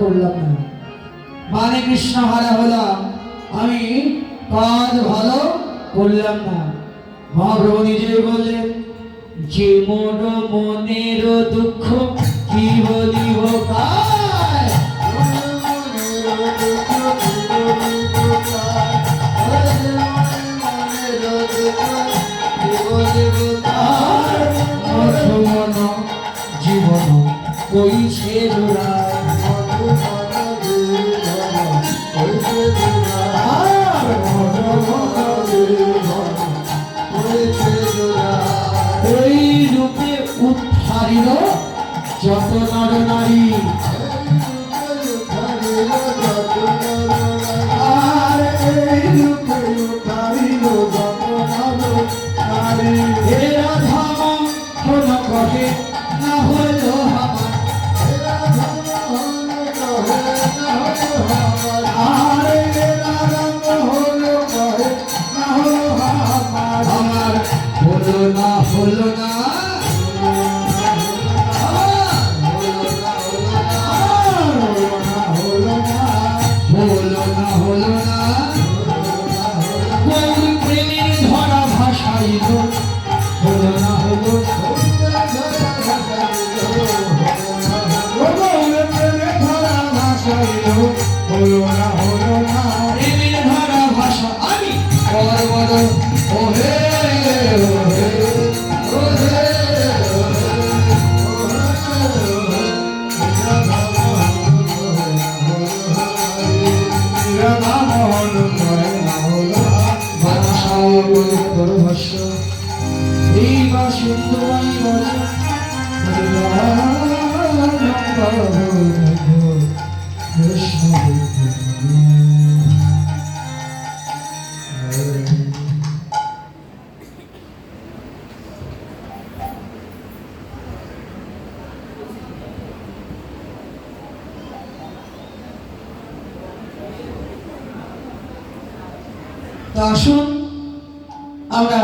করলাম না, মানে কৃষ্ণ হারা হলাম, আমি কাজ ভালো করলাম না। মহাপ্রভু নিজেই বললেন, যে মোর মনের দুঃখ কি বলিব কায়, জীবন কইছে জোড়ায়, এই রূপে উদ্ধারিল যত নর নারী, আর এই রূপে উদ্ধারিল যত নর নারী। হে রাধা মন কহে না হইল আমার, আর হে রাধা মোহন কহে না হলো আমার, আমার হলো না হলো না প্রেমের ধরা ভাষাইল, হলো না হলো প্রেমের ধরা ভাষাইল, হলো না হলো না। প্রেমের ধরা ভাষা আমি বড় ওহে ওহে ওহে এই বা সুন্দরী কৃষ্ণ। আসুন আমরা